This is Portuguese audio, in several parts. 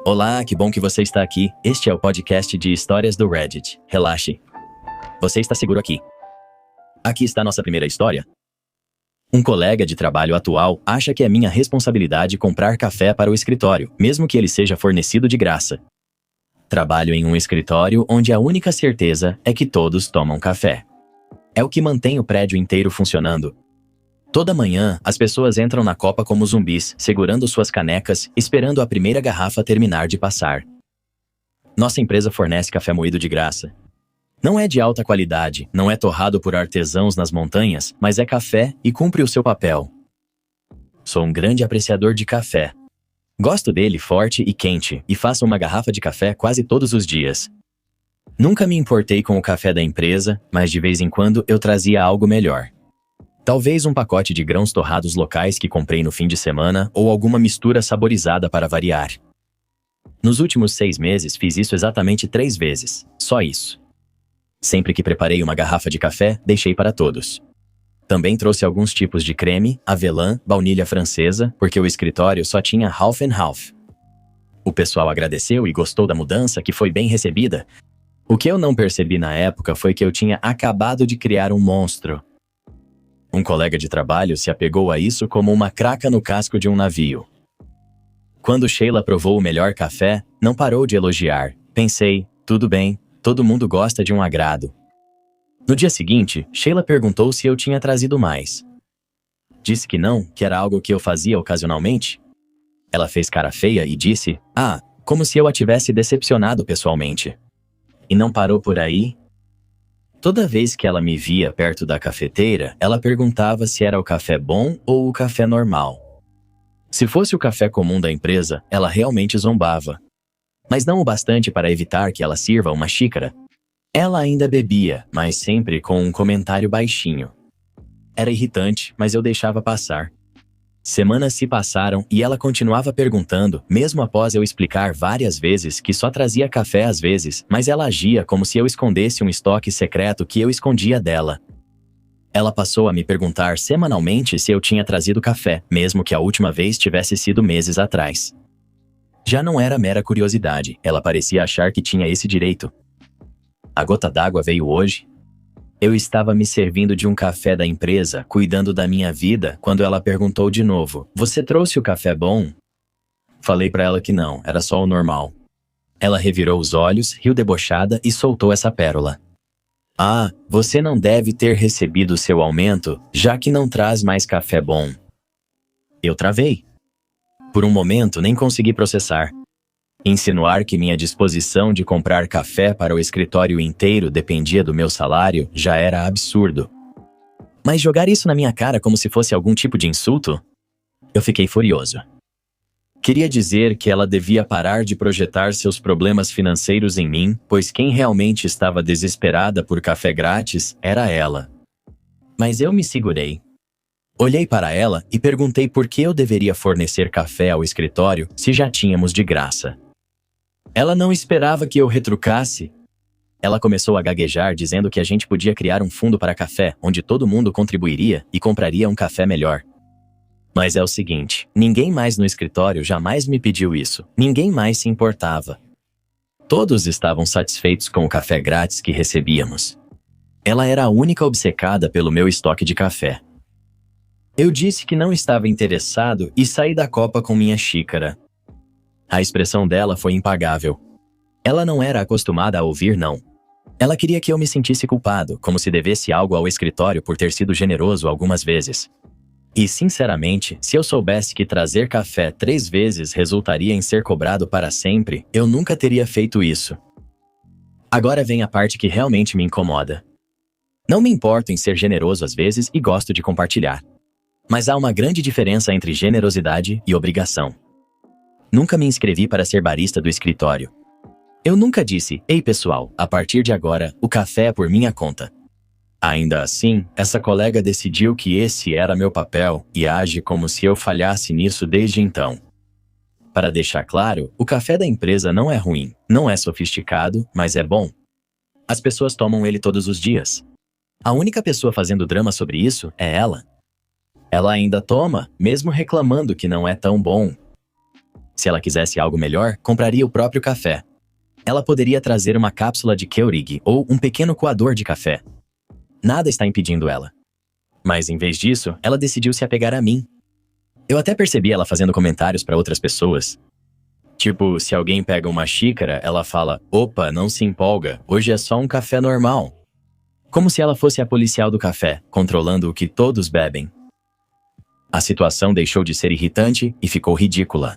Olá, que bom que você está aqui. Este é o podcast de histórias do Reddit. Relaxe. Você está seguro aqui. Aqui está nossa primeira história. Um colega de trabalho atual acha que é minha responsabilidade comprar café para o escritório, mesmo que ele seja fornecido de graça. Trabalho em um escritório onde a única certeza é que todos tomam café. É o que mantém o prédio inteiro funcionando. Toda manhã, as pessoas entram na copa como zumbis, segurando suas canecas, esperando a primeira garrafa terminar de passar. Nossa empresa fornece café moído de graça. Não é de alta qualidade, não é torrado por artesãos nas montanhas, mas é café e cumpre o seu papel. Sou um grande apreciador de café. Gosto dele forte e quente, e faço uma garrafa de café quase todos os dias. Nunca me importei com o café da empresa, mas de vez em quando eu trazia algo melhor. Talvez um pacote de grãos torrados locais que comprei no fim de semana ou alguma mistura saborizada para variar. Nos últimos 6 meses fiz isso exatamente 3 vezes, só isso. Sempre que preparei uma garrafa de café, deixei para todos. Também trouxe alguns tipos de creme, avelã, baunilha francesa, porque o escritório só tinha half and half. O pessoal agradeceu e gostou da mudança, que foi bem recebida. O que eu não percebi na época foi que eu tinha acabado de criar um monstro. Um colega de trabalho se apegou a isso como uma craca no casco de um navio. Quando Sheila provou o melhor café, não parou de elogiar. Pensei, tudo bem, todo mundo gosta de um agrado. No dia seguinte, Sheila perguntou se eu tinha trazido mais. Disse que não, que era algo que eu fazia ocasionalmente. Ela fez cara feia e disse, como se eu a tivesse decepcionado pessoalmente. E não parou por aí. Toda vez que ela me via perto da cafeteira, ela perguntava se era o café bom ou o café normal. Se fosse o café comum da empresa, ela realmente zombava. Mas não o bastante para evitar que ela sirva uma xícara. Ela ainda bebia, mas sempre com um comentário baixinho. Era irritante, mas eu deixava passar. Semanas se passaram e ela continuava perguntando, mesmo após eu explicar várias vezes que só trazia café às vezes, mas ela agia como se eu escondesse um estoque secreto que eu escondia dela. Ela passou a me perguntar semanalmente se eu tinha trazido café, mesmo que a última vez tivesse sido meses atrás. Já não era mera curiosidade, ela parecia achar que tinha esse direito. A gota d'água veio hoje. Eu estava me servindo de um café da empresa, cuidando da minha vida, quando ela perguntou de novo, "Você trouxe o café bom?" Falei para ela que não, era só o normal. Ela revirou os olhos, riu debochada e soltou essa pérola. Você não deve ter recebido seu aumento, já que não traz mais café bom." Eu travei. Por um momento nem consegui processar. Insinuar que minha disposição de comprar café para o escritório inteiro dependia do meu salário já era absurdo. Mas jogar isso na minha cara como se fosse algum tipo de insulto? Eu fiquei furioso. Queria dizer que ela devia parar de projetar seus problemas financeiros em mim, pois quem realmente estava desesperada por café grátis era ela. Mas eu me segurei. Olhei para ela e perguntei por que eu deveria fornecer café ao escritório se já tínhamos de graça. Ela não esperava que eu retrucasse. Ela começou a gaguejar dizendo que a gente podia criar um fundo para café, onde todo mundo contribuiria e compraria um café melhor. Mas é o seguinte, ninguém mais no escritório jamais me pediu isso, ninguém mais se importava. Todos estavam satisfeitos com o café grátis que recebíamos. Ela era a única obcecada pelo meu estoque de café. Eu disse que não estava interessado e saí da copa com minha xícara. A expressão dela foi impagável. Ela não era acostumada a ouvir não. Ela queria que eu me sentisse culpado, como se devesse algo ao escritório por ter sido generoso algumas vezes. E, sinceramente, se eu soubesse que trazer café 3 vezes resultaria em ser cobrado para sempre, eu nunca teria feito isso. Agora vem a parte que realmente me incomoda. Não me importo em ser generoso às vezes e gosto de compartilhar. Mas há uma grande diferença entre generosidade e obrigação. Nunca me inscrevi para ser barista do escritório. Eu nunca disse, "Ei pessoal, a partir de agora, o café é por minha conta." Ainda assim, essa colega decidiu que esse era meu papel e age como se eu falhasse nisso desde então. Para deixar claro, o café da empresa não é ruim, não é sofisticado, mas é bom. As pessoas tomam ele todos os dias. A única pessoa fazendo drama sobre isso é ela. Ela ainda toma, mesmo reclamando que não é tão bom. Se ela quisesse algo melhor, compraria o próprio café. Ela poderia trazer uma cápsula de Keurig ou um pequeno coador de café. Nada está impedindo ela. Mas em vez disso, ela decidiu se apegar a mim. Eu até percebi ela fazendo comentários para outras pessoas. Tipo, se alguém pega uma xícara, ela fala: "Opa, não se empolga, hoje é só um café normal." Como se ela fosse a policial do café, controlando o que todos bebem. A situação deixou de ser irritante e ficou ridícula.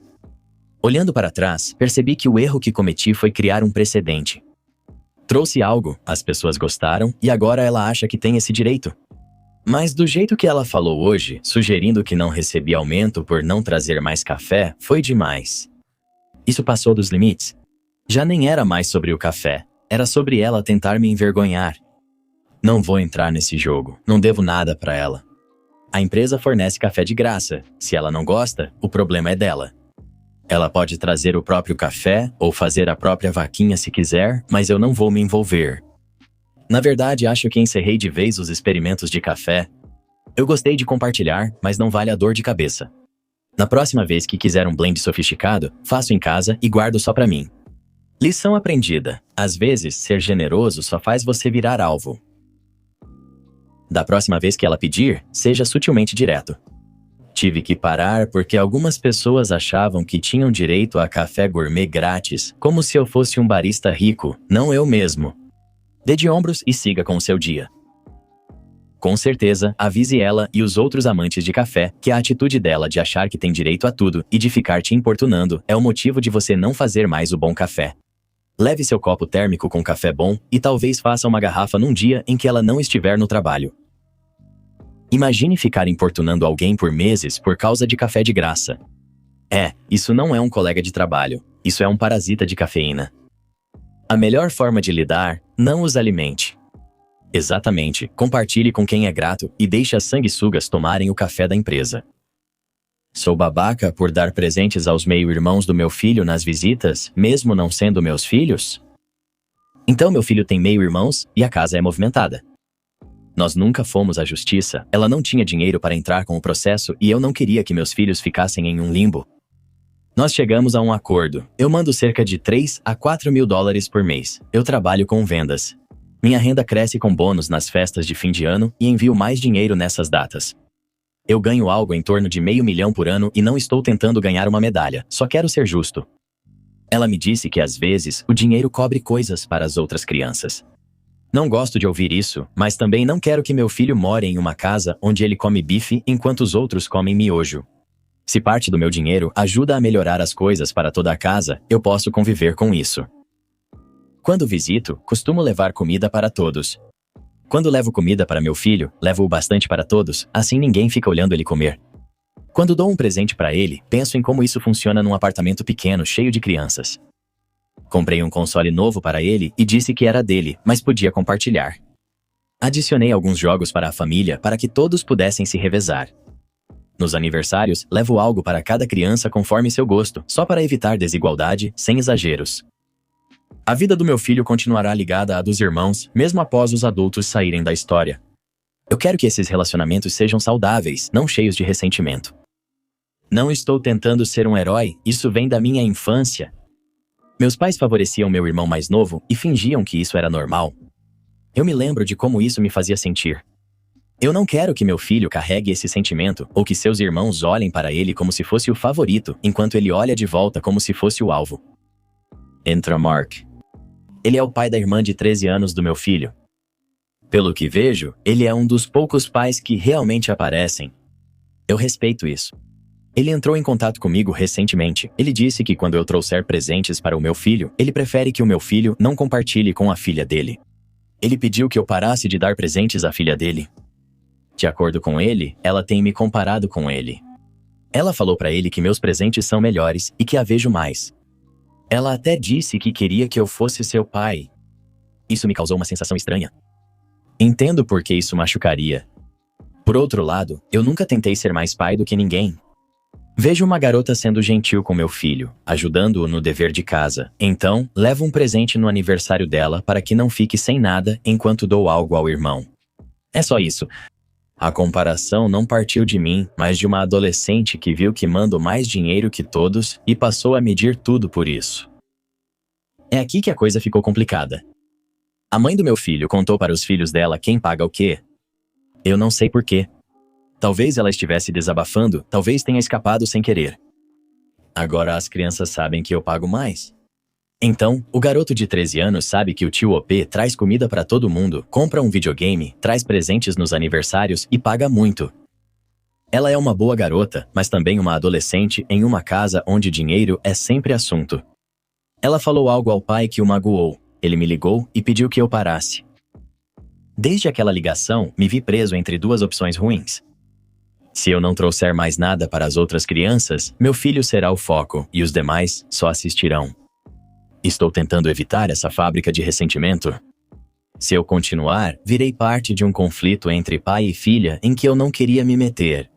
Olhando para trás, percebi que o erro que cometi foi criar um precedente. Trouxe algo, as pessoas gostaram e agora ela acha que tem esse direito. Mas do jeito que ela falou hoje, sugerindo que não recebia aumento por não trazer mais café, foi demais. Isso passou dos limites. Já nem era mais sobre o café, era sobre ela tentar me envergonhar. Não vou entrar nesse jogo, não devo nada para ela. A empresa fornece café de graça, se ela não gosta, o problema é dela. Ela pode trazer o próprio café ou fazer a própria vaquinha se quiser, mas eu não vou me envolver. Na verdade, acho que encerrei de vez os experimentos de café. Eu gostei de compartilhar, mas não vale a dor de cabeça. Na próxima vez que quiser um blend sofisticado, faço em casa e guardo só pra mim. Lição aprendida. Às vezes, ser generoso só faz você virar alvo. Da próxima vez que ela pedir, seja sutilmente direto. Tive que parar porque algumas pessoas achavam que tinham direito a café gourmet grátis, como se eu fosse um barista rico, não eu mesmo. Dê de ombros e siga com o seu dia. Com certeza, avise ela e os outros amantes de café que a atitude dela de achar que tem direito a tudo e de ficar te importunando é o motivo de você não fazer mais o bom café. Leve seu copo térmico com café bom e talvez faça uma garrafa num dia em que ela não estiver no trabalho. Imagine ficar importunando alguém por meses por causa de café de graça. Isso não é um colega de trabalho, isso é um parasita de cafeína. A melhor forma de lidar, não os alimente. Exatamente, compartilhe com quem é grato e deixe as sanguessugas tomarem o café da empresa. Sou babaca por dar presentes aos meio-irmãos do meu filho nas visitas, mesmo não sendo meus filhos? Então meu filho tem meio-irmãos e a casa é movimentada. Nós nunca fomos à justiça, ela não tinha dinheiro para entrar com o processo e eu não queria que meus filhos ficassem em um limbo. Nós chegamos a um acordo. Eu mando cerca de 3 a 4 mil dólares por mês. Eu trabalho com vendas. Minha renda cresce com bônus nas festas de fim de ano e envio mais dinheiro nessas datas. Eu ganho algo em torno de $500 mil por ano e não estou tentando ganhar uma medalha, só quero ser justo. Ela me disse que às vezes o dinheiro cobre coisas para as outras crianças. Não gosto de ouvir isso, mas também não quero que meu filho more em uma casa onde ele come bife enquanto os outros comem miojo. Se parte do meu dinheiro ajuda a melhorar as coisas para toda a casa, eu posso conviver com isso. Quando visito, costumo levar comida para todos. Quando levo comida para meu filho, levo-o bastante para todos, assim ninguém fica olhando ele comer. Quando dou um presente para ele, penso em como isso funciona num apartamento pequeno cheio de crianças. Comprei um console novo para ele e disse que era dele, mas podia compartilhar. Adicionei alguns jogos para a família para que todos pudessem se revezar. Nos aniversários, levo algo para cada criança conforme seu gosto, só para evitar desigualdade, sem exageros. A vida do meu filho continuará ligada à dos irmãos, mesmo após os adultos saírem da história. Eu quero que esses relacionamentos sejam saudáveis, não cheios de ressentimento. Não estou tentando ser um herói, isso vem da minha infância. Meus pais favoreciam meu irmão mais novo e fingiam que isso era normal. Eu me lembro de como isso me fazia sentir. Eu não quero que meu filho carregue esse sentimento ou que seus irmãos olhem para ele como se fosse o favorito, enquanto ele olha de volta como se fosse o alvo. Entra Mark. Ele é o pai da irmã de 13 anos do meu filho. Pelo que vejo, ele é um dos poucos pais que realmente aparecem. Eu respeito isso. Ele entrou em contato comigo recentemente. Ele disse que quando eu trouxer presentes para o meu filho, ele prefere que o meu filho não compartilhe com a filha dele. Ele pediu que eu parasse de dar presentes à filha dele. De acordo com ele, ela tem me comparado com ele. Ela falou para ele que meus presentes são melhores e que a vejo mais. Ela até disse que queria que eu fosse seu pai. Isso me causou uma sensação estranha. Entendo por que isso machucaria. Por outro lado, eu nunca tentei ser mais pai do que ninguém. Vejo uma garota sendo gentil com meu filho, ajudando-o no dever de casa. Então, levo um presente no aniversário dela para que não fique sem nada enquanto dou algo ao irmão. É só isso. A comparação não partiu de mim, mas de uma adolescente que viu que mando mais dinheiro que todos e passou a medir tudo por isso. É aqui que a coisa ficou complicada. A mãe do meu filho contou para os filhos dela quem paga o quê. Eu não sei por quê. Talvez ela estivesse desabafando, talvez tenha escapado sem querer. Agora as crianças sabem que eu pago mais. Então, o garoto de 13 anos sabe que o tio OP traz comida para todo mundo, compra um videogame, traz presentes nos aniversários e paga muito. Ela é uma boa garota, mas também uma adolescente em uma casa onde dinheiro é sempre assunto. Ela falou algo ao pai que o magoou. Ele me ligou e pediu que eu parasse. Desde aquela ligação, me vi preso entre duas opções ruins. Se eu não trouxer mais nada para as outras crianças, meu filho será o foco e os demais só assistirão. Estou tentando evitar essa fábrica de ressentimento. Se eu continuar, virei parte de um conflito entre pai e filha em que eu não queria me meter.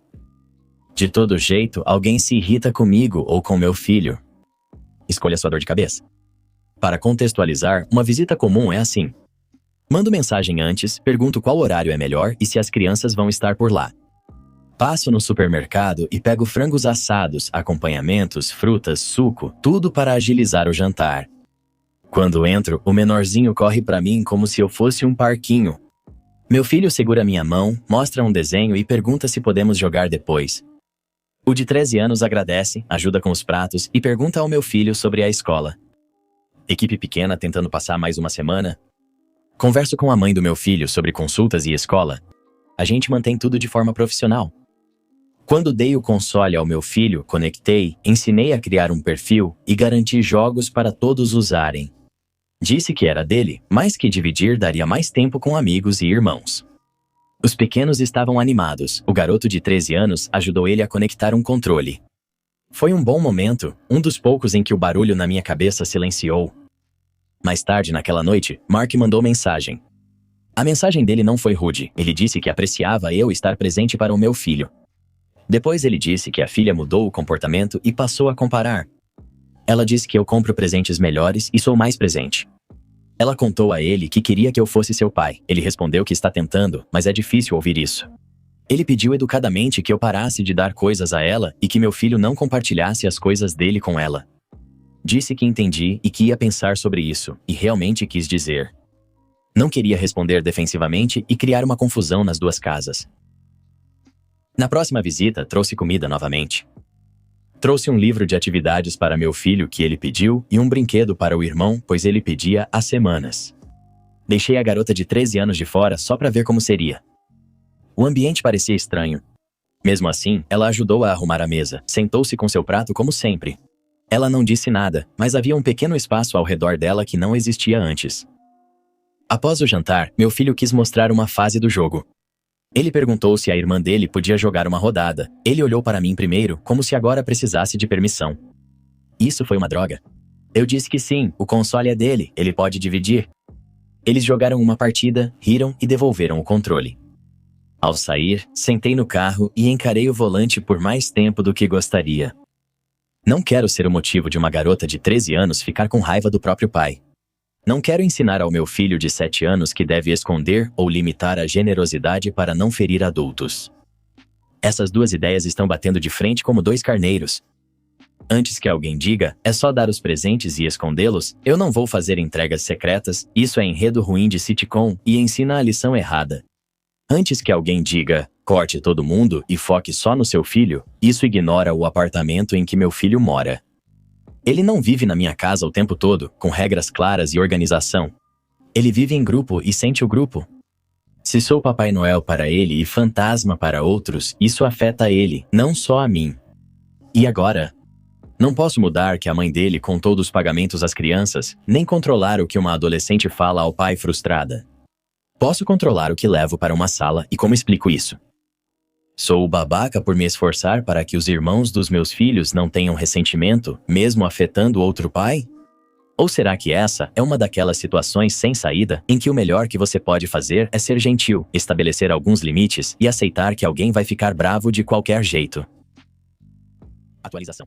De todo jeito, alguém se irrita comigo ou com meu filho. Escolha sua dor de cabeça. Para contextualizar, uma visita comum é assim. Mando mensagem antes, pergunto qual horário é melhor e se as crianças vão estar por lá. Passo no supermercado e pego frangos assados, acompanhamentos, frutas, suco, tudo para agilizar o jantar. Quando entro, o menorzinho corre para mim como se eu fosse um parquinho. Meu filho segura minha mão, mostra um desenho e pergunta se podemos jogar depois. O de 13 anos agradece, ajuda com os pratos e pergunta ao meu filho sobre a escola. Equipe pequena tentando passar mais uma semana. Converso com a mãe do meu filho sobre consultas e escola. A gente mantém tudo de forma profissional. Quando dei o console ao meu filho, conectei, ensinei a criar um perfil e garanti jogos para todos usarem. Disse que era dele, mas que dividir daria mais tempo com amigos e irmãos. Os pequenos estavam animados. O garoto de 13 anos ajudou ele a conectar um controle. Foi um bom momento, um dos poucos em que o barulho na minha cabeça silenciou. Mais tarde naquela noite, Mark mandou mensagem. A mensagem dele não foi rude, ele disse que apreciava eu estar presente para o meu filho. Depois ele disse que a filha mudou o comportamento e passou a comparar. Ela disse que eu compro presentes melhores e sou mais presente. Ela contou a ele que queria que eu fosse seu pai. Ele respondeu que está tentando, mas é difícil ouvir isso. Ele pediu educadamente que eu parasse de dar coisas a ela e que meu filho não compartilhasse as coisas dele com ela. Disse que entendi e que ia pensar sobre isso, e realmente quis dizer. Não queria responder defensivamente e criar uma confusão nas duas casas. Na próxima visita, trouxe comida novamente. Trouxe um livro de atividades para meu filho que ele pediu e um brinquedo para o irmão, pois ele pedia há semanas. Deixei a garota de 13 anos de fora só para ver como seria. O ambiente parecia estranho. Mesmo assim, ela ajudou a arrumar a mesa, sentou-se com seu prato como sempre. Ela não disse nada, mas havia um pequeno espaço ao redor dela que não existia antes. Após o jantar, meu filho quis mostrar uma fase do jogo. Ele perguntou se a irmã dele podia jogar uma rodada. Ele olhou para mim primeiro, como se agora precisasse de permissão. Isso foi uma droga. Eu disse que sim, o console é dele, ele pode dividir. Eles jogaram uma partida, riram e devolveram o controle. Ao sair, sentei no carro e encarei o volante por mais tempo do que gostaria. Não quero ser o motivo de uma garota de 13 anos ficar com raiva do próprio pai. Não quero ensinar ao meu filho de 7 anos que deve esconder ou limitar a generosidade para não ferir adultos. Essas duas ideias estão batendo de frente como dois carneiros. Antes que alguém diga, é só dar os presentes e escondê-los, eu não vou fazer entregas secretas, isso é enredo ruim de sitcom e ensina a lição errada. Antes que alguém diga, corte todo mundo e foque só no seu filho, isso ignora o apartamento em que meu filho mora. Ele não vive na minha casa o tempo todo, com regras claras e organização. Ele vive em grupo e sente o grupo. Se sou Papai Noel para ele e fantasma para outros, isso afeta ele, não só a mim. E agora? Não posso mudar que a mãe dele contou dos pagamentos às crianças, nem controlar o que uma adolescente fala ao pai frustrada. Posso controlar o que levo para uma sala e como explico isso. Sou o babaca por me esforçar para que os irmãos dos meus filhos não tenham ressentimento, mesmo afetando outro pai? Ou será que essa é uma daquelas situações sem saída em que o melhor que você pode fazer é ser gentil, estabelecer alguns limites e aceitar que alguém vai ficar bravo de qualquer jeito? Atualização.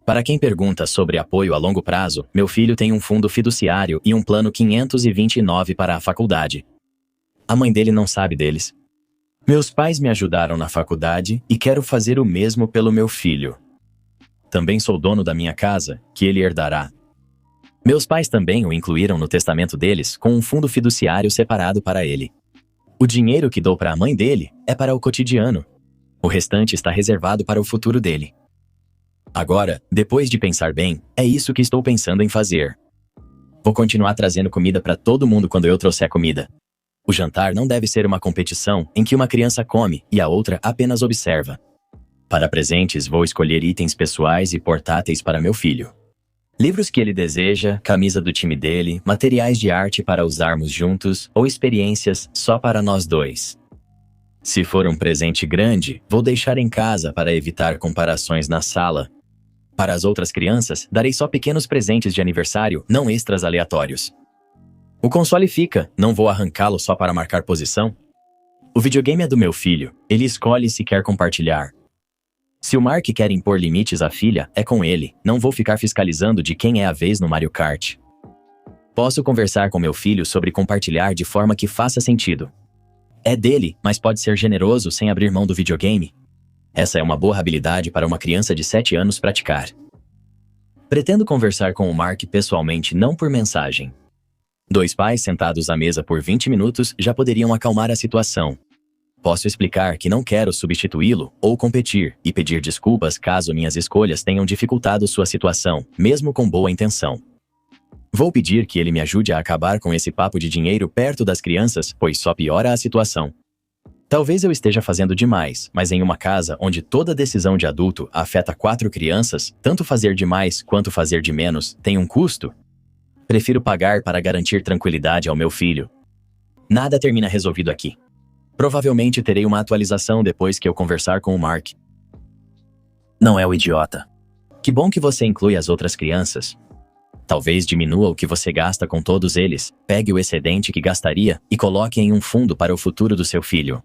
Para quem pergunta sobre apoio a longo prazo, meu filho tem um fundo fiduciário e um plano 529 para a faculdade. A mãe dele não sabe deles. Meus pais me ajudaram na faculdade e quero fazer o mesmo pelo meu filho. Também sou dono da minha casa, que ele herdará. Meus pais também o incluíram no testamento deles com um fundo fiduciário separado para ele. O dinheiro que dou para a mãe dele é para o cotidiano. O restante está reservado para o futuro dele. Agora, depois de pensar bem, é isso que estou pensando em fazer. Vou continuar trazendo comida para todo mundo quando eu trouxer comida. O jantar não deve ser uma competição em que uma criança come e a outra apenas observa. Para presentes, vou escolher itens pessoais e portáteis para meu filho. Livros que ele deseja, camisa do time dele, materiais de arte para usarmos juntos ou experiências só para nós dois. Se for um presente grande, vou deixar em casa para evitar comparações na sala. Para as outras crianças, darei só pequenos presentes de aniversário, não extras aleatórios. O console fica, não vou arrancá-lo só para marcar posição. O videogame é do meu filho, ele escolhe se quer compartilhar. Se o Mark quer impor limites à filha, é com ele, não vou ficar fiscalizando de quem é a vez no Mario Kart. Posso conversar com meu filho sobre compartilhar de forma que faça sentido. É dele, mas pode ser generoso sem abrir mão do videogame. Essa é uma boa habilidade para uma criança de 7 anos praticar. Pretendo conversar com o Mark pessoalmente, não por mensagem. 2 pais sentados à mesa por 20 minutos já poderiam acalmar a situação. Posso explicar que não quero substituí-lo ou competir e pedir desculpas caso minhas escolhas tenham dificultado sua situação, mesmo com boa intenção. Vou pedir que ele me ajude a acabar com esse papo de dinheiro perto das crianças, pois só piora a situação. Talvez eu esteja fazendo demais, mas em uma casa onde toda decisão de adulto afeta 4 crianças, tanto fazer de mais quanto fazer de menos tem um custo. Prefiro pagar para garantir tranquilidade ao meu filho. Nada termina resolvido aqui. Provavelmente terei uma atualização depois que eu conversar com o Mark. Não é o idiota. Que bom que você inclui as outras crianças. Talvez diminua o que você gasta com todos eles, pegue o excedente que gastaria e coloque em um fundo para o futuro do seu filho.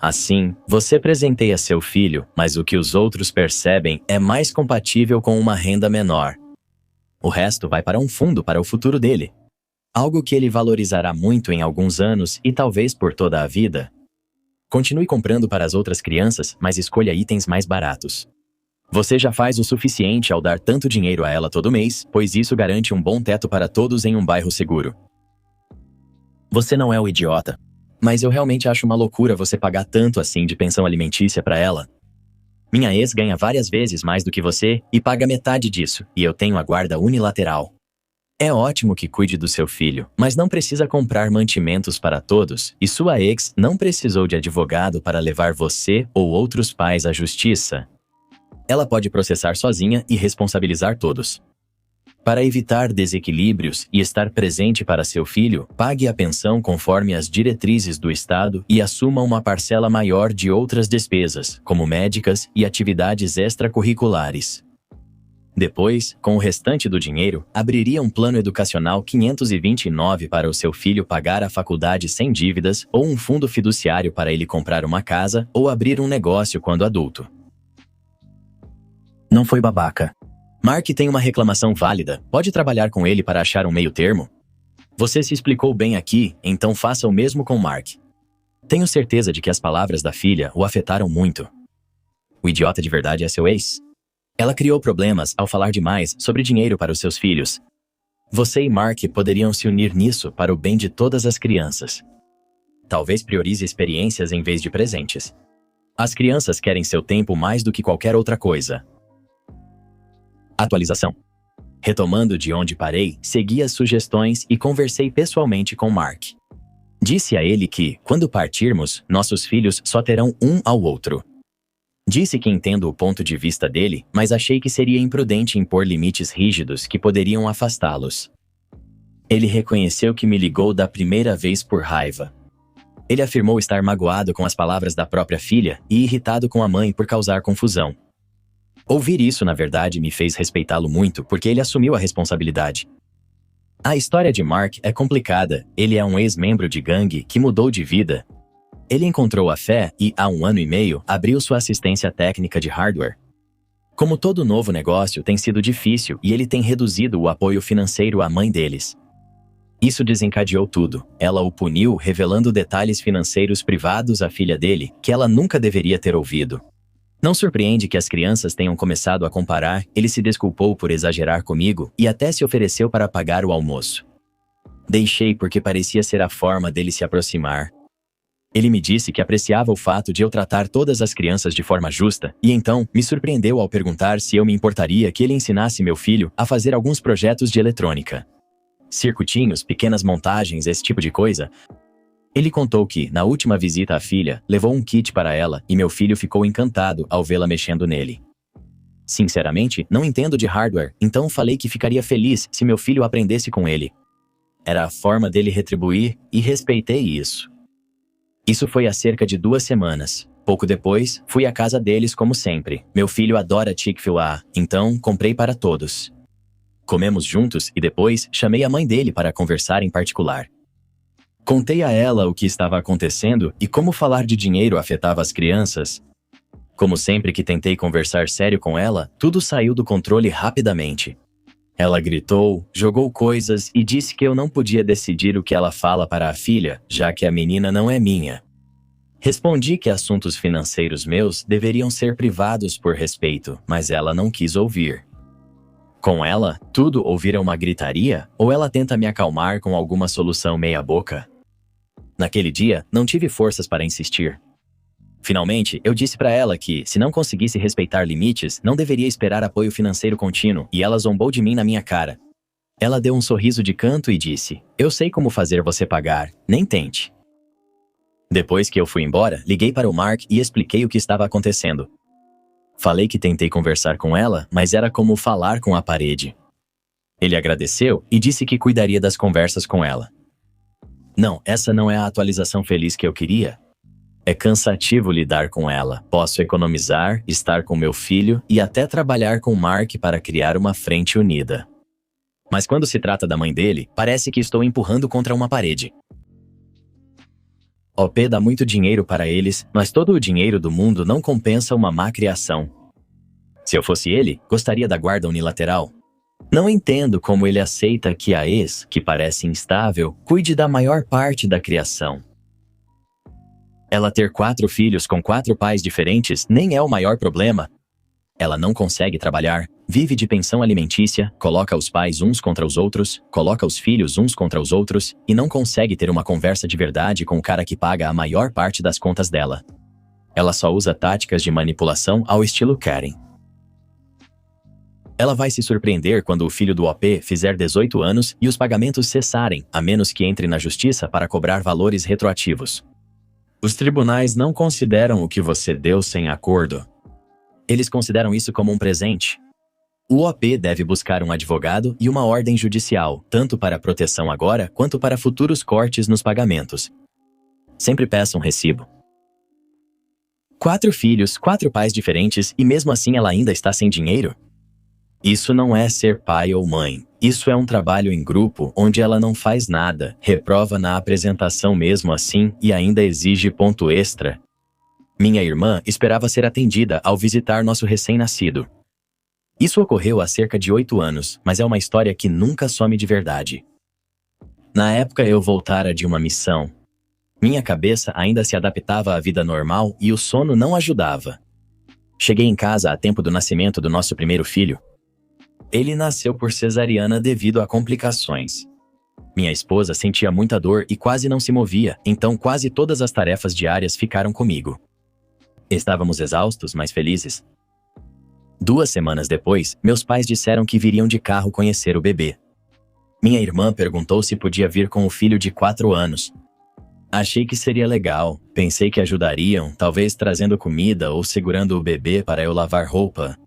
Assim, você presenteia seu filho, mas o que os outros percebem é mais compatível com uma renda menor. O resto vai para um fundo para o futuro dele. Algo que ele valorizará muito em alguns anos e talvez por toda a vida. Continue comprando para as outras crianças, mas escolha itens mais baratos. Você já faz o suficiente ao dar tanto dinheiro a ela todo mês, pois isso garante um bom teto para todos em um bairro seguro. Você não é o idiota. Mas eu realmente acho uma loucura você pagar tanto assim de pensão alimentícia para ela. Minha ex ganha várias vezes mais do que você e paga metade disso, e eu tenho a guarda unilateral. É ótimo que cuide do seu filho, mas não precisa comprar mantimentos para todos, e sua ex não precisou de advogado para levar você ou outros pais à justiça. Ela pode processar sozinha e responsabilizar todos. Para evitar desequilíbrios e estar presente para seu filho, pague a pensão conforme as diretrizes do Estado e assuma uma parcela maior de outras despesas, como médicas e atividades extracurriculares. Depois, com o restante do dinheiro, abriria um plano educacional 529 para o seu filho pagar a faculdade sem dívidas ou um fundo fiduciário para ele comprar uma casa ou abrir um negócio quando adulto. Não foi babaca. Mark tem uma reclamação válida. Pode trabalhar com ele para achar um meio termo? Você se explicou bem aqui, então faça o mesmo com Mark. Tenho certeza de que as palavras da filha o afetaram muito. O idiota de verdade é seu ex. Ela criou problemas ao falar demais sobre dinheiro para os seus filhos. Você e Mark poderiam se unir nisso para o bem de todas as crianças. Talvez priorize experiências em vez de presentes. As crianças querem seu tempo mais do que qualquer outra coisa. Atualização. Retomando de onde parei, segui as sugestões e conversei pessoalmente com Mark. Disse a ele que, quando partirmos, nossos filhos só terão um ao outro. Disse que entendo o ponto de vista dele, mas achei que seria imprudente impor limites rígidos que poderiam afastá-los. Ele reconheceu que me ligou da primeira vez por raiva. Ele afirmou estar magoado com as palavras da própria filha e irritado com a mãe por causar confusão. Ouvir isso, na verdade, me fez respeitá-lo muito porque ele assumiu a responsabilidade. A história de Mark é complicada. Ele é um ex-membro de gangue que mudou de vida. Ele encontrou a fé e, há 1 ano e meio, abriu sua assistência técnica de hardware. Como todo novo negócio, tem sido difícil e ele tem reduzido o apoio financeiro à mãe deles. Isso desencadeou tudo. Ela o puniu, revelando detalhes financeiros privados à filha dele, que ela nunca deveria ter ouvido. Não surpreende que as crianças tenham começado a comparar, ele se desculpou por exagerar comigo e até se ofereceu para pagar o almoço. Deixei porque parecia ser a forma dele se aproximar. Ele me disse que apreciava o fato de eu tratar todas as crianças de forma justa, e então me surpreendeu ao perguntar se eu me importaria que ele ensinasse meu filho a fazer alguns projetos de eletrônica. Circuitinhos, pequenas montagens, esse tipo de coisa. Ele contou que, na última visita à filha, levou um kit para ela e meu filho ficou encantado ao vê-la mexendo nele. Sinceramente, não entendo de hardware, então falei que ficaria feliz se meu filho aprendesse com ele. Era a forma dele retribuir e respeitei isso. Isso foi há cerca de 2 semanas. Pouco depois, fui à casa deles como sempre. Meu filho adora Chick-fil-A, então comprei para todos. Comemos juntos e depois chamei a mãe dele para conversar em particular. Contei a ela o que estava acontecendo e como falar de dinheiro afetava as crianças. Como sempre que tentei conversar sério com ela, tudo saiu do controle rapidamente. Ela gritou, jogou coisas e disse que eu não podia decidir o que ela fala para a filha, já que a menina não é minha. Respondi que assuntos financeiros meus deveriam ser privados por respeito, mas ela não quis ouvir. Com ela, tudo ou vira uma gritaria, ou ela tenta me acalmar com alguma solução meia-boca. Naquele dia, não tive forças para insistir. Finalmente, eu disse para ela que, se não conseguisse respeitar limites, não deveria esperar apoio financeiro contínuo, e ela zombou de mim na minha cara. Ela deu um sorriso de canto e disse: "Eu sei como fazer você pagar, nem tente." Depois que eu fui embora, liguei para o Mark e expliquei o que estava acontecendo. Falei que tentei conversar com ela, mas era como falar com a parede. Ele agradeceu e disse que cuidaria das conversas com ela. Não, essa não é a atualização feliz que eu queria. É cansativo lidar com ela. Posso economizar, estar com meu filho e até trabalhar com Mark para criar uma frente unida. Mas quando se trata da mãe dele, parece que estou empurrando contra uma parede. OP dá muito dinheiro para eles, mas todo o dinheiro do mundo não compensa uma má criação. Se eu fosse ele, gostaria da guarda unilateral. Não entendo como ele aceita que a ex, que parece instável, cuide da maior parte da criação. Ela ter 4 filhos com 4 pais diferentes nem é o maior problema. Ela não consegue trabalhar, vive de pensão alimentícia, coloca os pais uns contra os outros, coloca os filhos uns contra os outros e não consegue ter uma conversa de verdade com o cara que paga a maior parte das contas dela. Ela só usa táticas de manipulação ao estilo Karen. Ela vai se surpreender quando o filho do OP fizer 18 anos e os pagamentos cessarem, a menos que entre na justiça para cobrar valores retroativos. Os tribunais não consideram o que você deu sem acordo. Eles consideram isso como um presente. O OP deve buscar um advogado e uma ordem judicial, tanto para proteção agora quanto para futuros cortes nos pagamentos. Sempre peça um recibo. 4 filhos, 4 pais diferentes e mesmo assim ela ainda está sem dinheiro? Isso não é ser pai ou mãe. Isso é um trabalho em grupo onde ela não faz nada, reprova na apresentação mesmo assim e ainda exige ponto extra. Minha irmã esperava ser atendida ao visitar nosso recém-nascido. Isso ocorreu há cerca de 8 anos, mas é uma história que nunca some de verdade. Na época eu voltara de uma missão. Minha cabeça ainda se adaptava à vida normal e o sono não ajudava. Cheguei em casa a tempo do nascimento do nosso primeiro filho. Ele nasceu por cesariana devido a complicações. Minha esposa sentia muita dor e quase não se movia, então quase todas as tarefas diárias ficaram comigo. Estávamos exaustos, mas felizes. 2 semanas depois, meus pais disseram que viriam de carro conhecer o bebê. Minha irmã perguntou se podia vir com o filho de 4 anos. Achei que seria legal, pensei que ajudariam, talvez trazendo comida ou segurando o bebê para eu lavar roupa.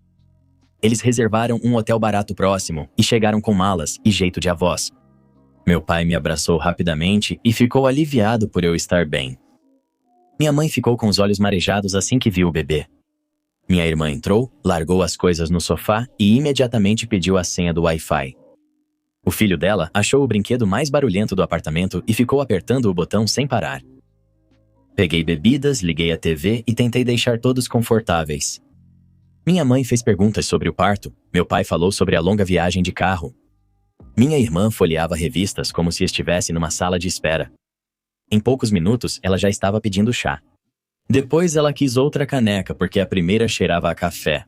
Eles reservaram um hotel barato próximo e chegaram com malas e jeito de avós. Meu pai me abraçou rapidamente e ficou aliviado por eu estar bem. Minha mãe ficou com os olhos marejados assim que viu o bebê. Minha irmã entrou, largou as coisas no sofá e imediatamente pediu a senha do Wi-Fi. O filho dela achou o brinquedo mais barulhento do apartamento e ficou apertando o botão sem parar. Peguei bebidas, liguei a TV e tentei deixar todos confortáveis. Minha mãe fez perguntas sobre o parto, meu pai falou sobre a longa viagem de carro. Minha irmã folheava revistas como se estivesse numa sala de espera. Em poucos minutos, ela já estava pedindo chá. Depois ela quis outra caneca porque a primeira cheirava a café.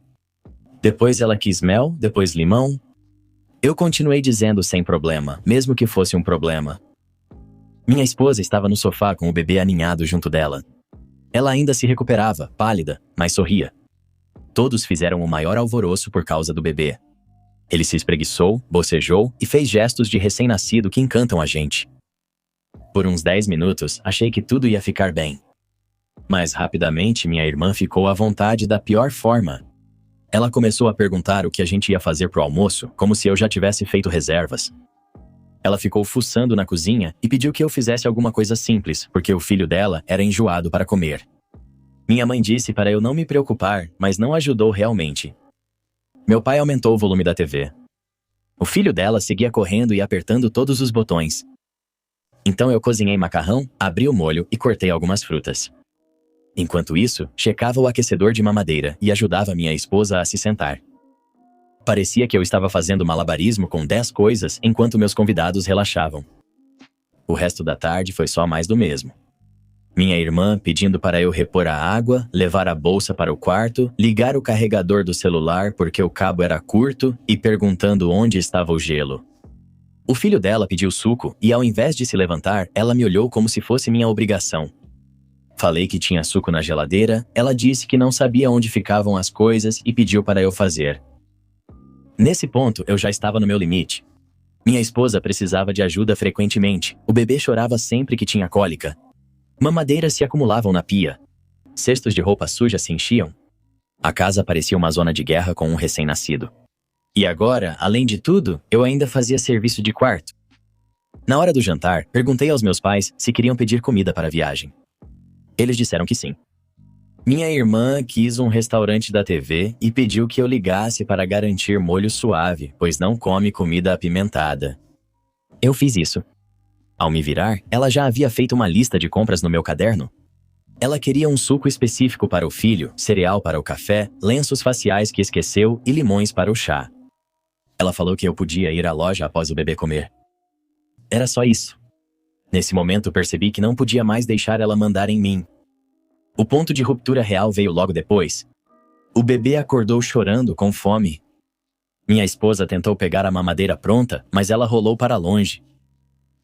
Depois ela quis mel, depois limão. Eu continuei dizendo sem problema, mesmo que fosse um problema. Minha esposa estava no sofá com o bebê aninhado junto dela. Ela ainda se recuperava, pálida, mas sorria. Todos fizeram o maior alvoroço por causa do bebê. Ele se espreguiçou, bocejou e fez gestos de recém-nascido que encantam a gente. Por uns 10 minutos, achei que tudo ia ficar bem. Mas rapidamente minha irmã ficou à vontade da pior forma. Ela começou a perguntar o que a gente ia fazer pro almoço, como se eu já tivesse feito reservas. Ela ficou fuçando na cozinha e pediu que eu fizesse alguma coisa simples, porque o filho dela era enjoado para comer. Minha mãe disse para eu não me preocupar, mas não ajudou realmente. Meu pai aumentou o volume da TV. O filho dela seguia correndo e apertando todos os botões. Então eu cozinhei macarrão, abri o molho e cortei algumas frutas. Enquanto isso, checava o aquecedor de mamadeira e ajudava minha esposa a se sentar. Parecia que eu estava fazendo malabarismo com 10 coisas enquanto meus convidados relaxavam. O resto da tarde foi só mais do mesmo. Minha irmã pedindo para eu repor a água, levar a bolsa para o quarto, ligar o carregador do celular porque o cabo era curto e perguntando onde estava o gelo. O filho dela pediu suco e, ao invés de se levantar, ela me olhou como se fosse minha obrigação. Falei que tinha suco na geladeira, ela disse que não sabia onde ficavam as coisas e pediu para eu fazer. Nesse ponto, eu já estava no meu limite. Minha esposa precisava de ajuda frequentemente. O bebê chorava sempre que tinha cólica. Mamadeiras se acumulavam na pia. Cestos de roupa suja se enchiam. A casa parecia uma zona de guerra com um recém-nascido. E agora, além de tudo, eu ainda fazia serviço de quarto. Na hora do jantar, perguntei aos meus pais se queriam pedir comida para a viagem. Eles disseram que sim. Minha irmã quis um restaurante da TV e pediu que eu ligasse para garantir molho suave, pois não come comida apimentada. Eu fiz isso. Ao me virar, ela já havia feito uma lista de compras no meu caderno. Ela queria um suco específico para o filho, cereal para o café, lenços faciais que esqueceu e limões para o chá. Ela falou que eu podia ir à loja após o bebê comer. Era só isso. Nesse momento percebi que não podia mais deixar ela mandar em mim. O ponto de ruptura real veio logo depois. O bebê acordou chorando com fome. Minha esposa tentou pegar a mamadeira pronta, mas ela rolou para longe.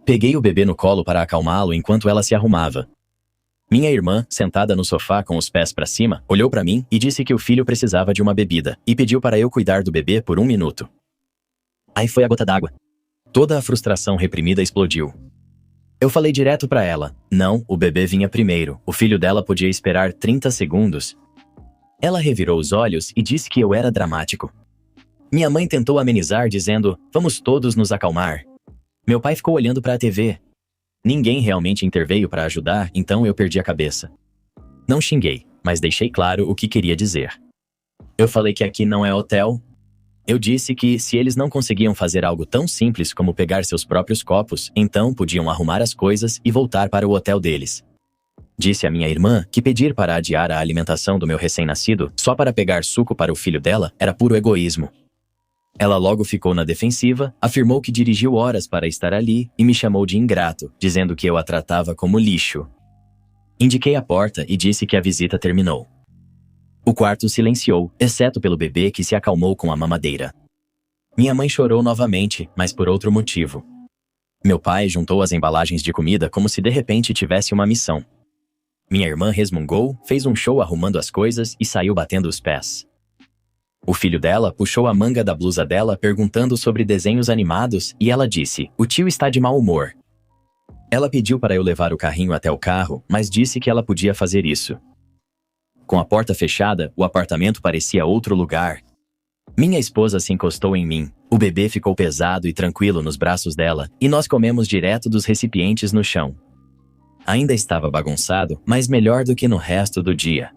Peguei o bebê no colo para acalmá-lo enquanto ela se arrumava. Minha irmã, sentada no sofá com os pés para cima, olhou para mim e disse que o filho precisava de uma bebida e pediu para eu cuidar do bebê por 1 minuto. Aí foi a gota d'água. Toda a frustração reprimida explodiu. Eu falei direto para ela. Não, o bebê vinha primeiro. O filho dela podia esperar 30 segundos. Ela revirou os olhos e disse que eu era dramático. Minha mãe tentou amenizar dizendo, vamos todos nos acalmar. Meu pai ficou olhando para a TV. Ninguém realmente interveio para ajudar, então eu perdi a cabeça. Não xinguei, mas deixei claro o que queria dizer. Eu falei que aqui não é hotel. Eu disse que, se eles não conseguiam fazer algo tão simples como pegar seus próprios copos, então podiam arrumar as coisas e voltar para o hotel deles. Disse a minha irmã que pedir para adiar a alimentação do meu recém-nascido só para pegar suco para o filho dela era puro egoísmo. Ela logo ficou na defensiva, afirmou que dirigiu horas para estar ali e me chamou de ingrato, dizendo que eu a tratava como lixo. Indiquei a porta e disse que a visita terminou. O quarto silenciou, exceto pelo bebê que se acalmou com a mamadeira. Minha mãe chorou novamente, mas por outro motivo. Meu pai juntou as embalagens de comida como se de repente tivesse uma missão. Minha irmã resmungou, fez um show arrumando as coisas e saiu batendo os pés. O filho dela puxou a manga da blusa dela perguntando sobre desenhos animados e ela disse, o tio está de mau humor. Ela pediu para eu levar o carrinho até o carro, mas disse que ela podia fazer isso. Com a porta fechada, o apartamento parecia outro lugar. Minha esposa se encostou em mim. O bebê ficou pesado e tranquilo nos braços dela, e nós comemos direto dos recipientes no chão. Ainda estava bagunçado, mas melhor do que no resto do dia.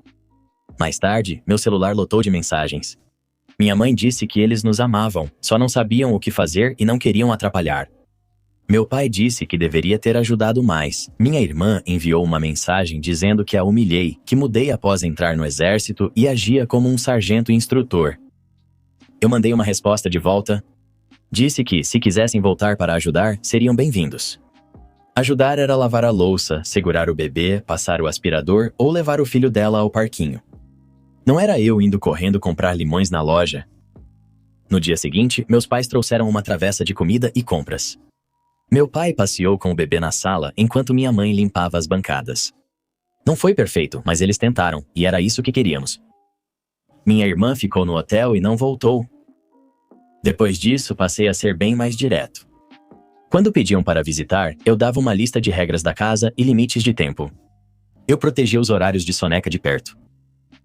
Mais tarde, meu celular lotou de mensagens. Minha mãe disse que eles nos amavam, só não sabiam o que fazer e não queriam atrapalhar. Meu pai disse que deveria ter ajudado mais. Minha irmã enviou uma mensagem dizendo que a humilhei, que mudei após entrar no exército e agia como um sargento instrutor. Eu mandei uma resposta de volta. Disse que, se quisessem voltar para ajudar, seriam bem-vindos. Ajudar era lavar a louça, segurar o bebê, passar o aspirador ou levar o filho dela ao parquinho. Não era eu indo correndo comprar limões na loja. No dia seguinte, meus pais trouxeram uma travessa de comida e compras. Meu pai passeou com o bebê na sala enquanto minha mãe limpava as bancadas. Não foi perfeito, mas eles tentaram, e era isso que queríamos. Minha irmã ficou no hotel e não voltou. Depois disso, passei a ser bem mais direto. Quando pediam para visitar, eu dava uma lista de regras da casa e limites de tempo. Eu protegia os horários de soneca de perto.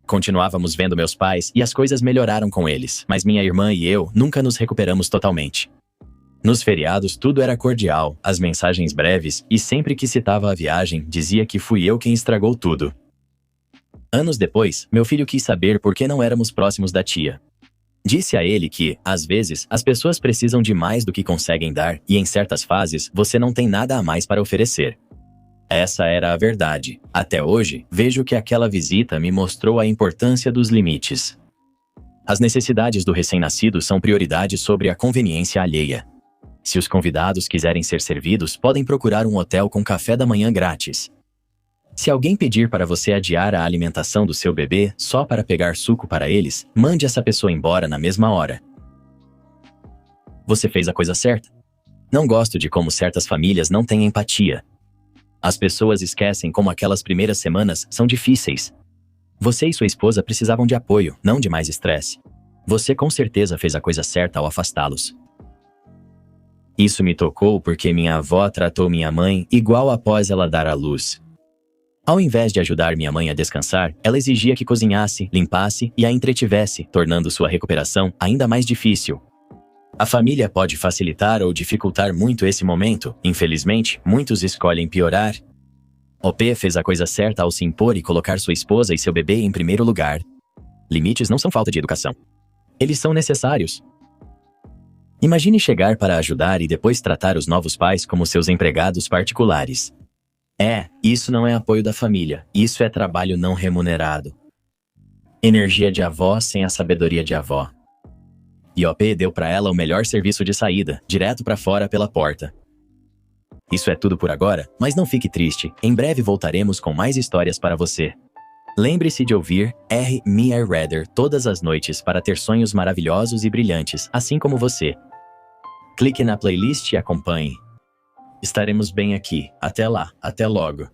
Continuávamos vendo meus pais e as coisas melhoraram com eles, mas minha irmã e eu nunca nos recuperamos totalmente. Nos feriados, tudo era cordial, as mensagens breves, e sempre que citava a viagem, dizia que fui eu quem estragou tudo. Anos depois, meu filho quis saber por que não éramos próximos da tia. Disse a ele que, às vezes, as pessoas precisam de mais do que conseguem dar e, em certas fases, você não tem nada a mais para oferecer. Essa era a verdade. Até hoje, vejo que aquela visita me mostrou a importância dos limites. As necessidades do recém-nascido são prioridade sobre a conveniência alheia. Se os convidados quiserem ser servidos, podem procurar um hotel com café da manhã grátis. Se alguém pedir para você adiar a alimentação do seu bebê só para pegar suco para eles, mande essa pessoa embora na mesma hora. Você fez a coisa certa? Não gosto de como certas famílias não têm empatia. As pessoas esquecem como aquelas primeiras semanas são difíceis. Você e sua esposa precisavam de apoio, não de mais estresse. Você com certeza fez a coisa certa ao afastá-los. Isso me tocou porque minha avó tratou minha mãe igual após ela dar à luz. Ao invés de ajudar minha mãe a descansar, ela exigia que cozinhasse, limpasse e a entretivesse, tornando sua recuperação ainda mais difícil. A família pode facilitar ou dificultar muito esse momento. Infelizmente, muitos escolhem piorar. OP fez a coisa certa ao se impor e colocar sua esposa e seu bebê em primeiro lugar. Limites não são falta de educação. Eles são necessários. Imagine chegar para ajudar e depois tratar os novos pais como seus empregados particulares. Isso não é apoio da família, isso é trabalho não remunerado. Energia de avó sem a sabedoria de avó. IOP deu para ela o melhor serviço de saída, direto para fora pela porta. Isso é tudo por agora, mas não fique triste, em breve voltaremos com mais histórias para você. Lembre-se de ouvir Me I Rather todas as noites para ter sonhos maravilhosos e brilhantes, assim como você. Clique na playlist e acompanhe. Estaremos bem aqui. Até lá, até logo.